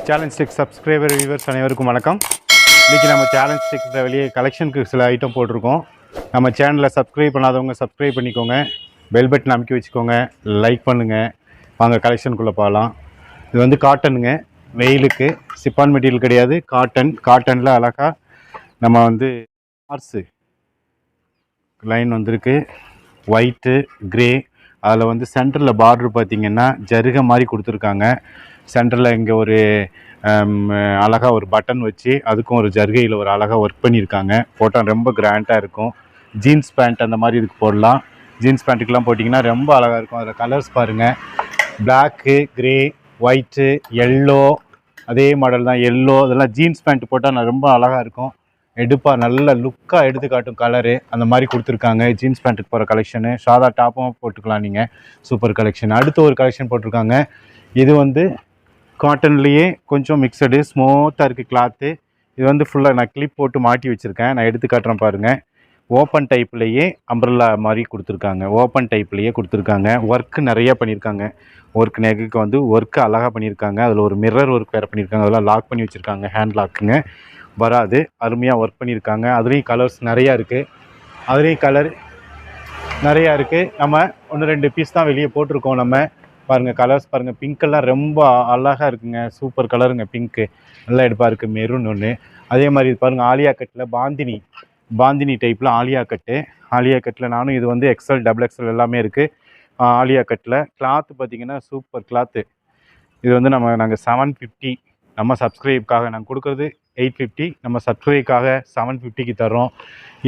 Challenge stick subscriber viewers அனைவருக்கும் வணக்கம். இன்றைக்கி நம்ம சேலஞ்ச் ஸ்டிக்ஸில் வெளியே கலெக்ஷனுக்கு சில ஐட்டம் போட்டிருக்கோம். நம்ம சேனலில் சப்ஸ்கிரைப் பண்ணாதவங்க சப்ஸ்கிரைப் பண்ணிக்கோங்க, பெல் பட்டன் அமைக்கி வச்சுக்கோங்க, லைக் பண்ணுங்கள். வாங்க கலெக்ஷனுக்குள்ளே போகலாம். இது வந்து காட்டனுங்க, வெயிலுக்கு சிப்பான் மெட்டீரியல் கிடையாது, காட்டனில் அழகாக நம்ம வந்து ஹார்ஸு லைன் வந்திருக்கு, ஒயிட்டு க்ரே. அதில் வந்து சென்டரில் பார்ட்ரு பார்த்திங்கன்னா ஜருகை மாதிரி கொடுத்துருக்காங்க. சென்டரில் இங்கே ஒரு அழகாக ஒரு பட்டன் வச்சு அதுக்கும் ஒரு ஜர்கையில் ஒரு அழகாக ஒர்க் பண்ணியிருக்காங்க. போட்டால் ரொம்ப கிராண்டாக இருக்கும். ஜீன்ஸ் பேண்ட் அந்த மாதிரி இதுக்கு போடலாம். ஜீன்ஸ் பேண்ட்டுக்கெலாம் போட்டிங்கன்னா ரொம்ப அழகாக இருக்கும். அதில் கலர்ஸ் பாருங்கள், பிளாக்கு, க்ரே, ஒயிட்டு, எல்லோ. அதே மாடல் தான் எல்லோ. இதெல்லாம் ஜீன்ஸ் பேண்ட் போட்டால் ரொம்ப அழகாக இருக்கும். எடுப்பாக நல்ல லுக்காக எடுத்து காட்டும் கலரு. அந்த மாதிரி கொடுத்துருக்காங்க. ஜீன்ஸ் பேண்ட்டுக்கு போகிற கலெக்ஷனு, சாதா டாப்பும் போட்டுக்கலாம் நீங்கள். Super collection. அடுத்து ஒரு கலெக்ஷன் போட்டிருக்காங்க. இது வந்து காட்டன்லேயே கொஞ்சம் மிக்சடு, ஸ்மூத்தாக இருக்குது கிளாத்து. இது வந்து ஃபுல்லாக நான் கிளிப் போட்டு மாட்டி வச்சுருக்கேன். நான் எடுத்து காட்டுறேன் பாருங்கள். ஓப்பன் டைப்லேயே அம்ப்ரெல்லா மாதிரி கொடுத்துருக்காங்க. ஓப்பன் டைப்லேயே கொடுத்துருக்காங்க. ஒர்க்கு நிறையா பண்ணியிருக்காங்க. ஒர்க் நெக்குக்கு வந்து ஒர்க்கு அழகாக பண்ணியிருக்காங்க. அதில் ஒரு மிரர் ஒர்க் வேறு பண்ணியிருக்காங்க. அதெல்லாம் லாக் பண்ணி வச்சுருக்காங்க. ஹேண்ட் லாக்குங்க வராது. அருமையாக ஒர்க் பண்ணியிருக்காங்க. அதுலேயும் கலர்ஸ் நிறையா இருக்குது. அதுலேயும் கலர் நிறையா இருக்குது. நம்ம 1-2 பீஸ் தான் வெளியே போட்டிருக்கோம். நம்ம பாருங்கள் கலர்ஸ் பாருங்கள். பிங்க்கெல்லாம் ரொம்ப அழகாக இருக்குங்க. சூப்பர் கலருங்க பிங்க்கு. நல்லா எடுப்பாக இருக்குது. மெரூன் ஒன்று. அதே மாதிரி இது பாருங்கள், ஆலியா கட்டில் பாந்தினி டைப்பில் ஆலியா கட்டில் நானும் இது வந்து XL, XXL எல்லாமே இருக்குது. ஆலியா கட்டில் கிளாத்து பார்த்திங்கன்னா சூப்பர் கிளாத்து. இது வந்து நாங்கள் 750, நம்ம சப்ஸ்கிரைப்காக நாங்கள் கொடுக்குறது 850, நம்ம சப்ஸ்கிரைப்காக 750க்கு தர்றோம்.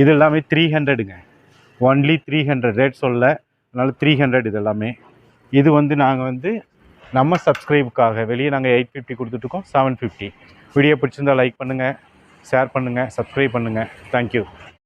இது எல்லாமே 300ங்க. ஒன்லி 300 ரேட் சொல்ல, அதனால் 300 இது எல்லாமே. இது வந்து நாங்கள் வந்து நம்ம சப்ஸ்கிரைபுக்காக வெளியே நாங்கள் 850 கொடுத்துட்ருக்கோம். 750. வீடியோ பிடிச்சிருந்தால் லைக் பண்ணுங்கள், ஷேர் பண்ணுங்கள், சப்ஸ்கிரைப் பண்ணுங்கள். தேங்க்யூ.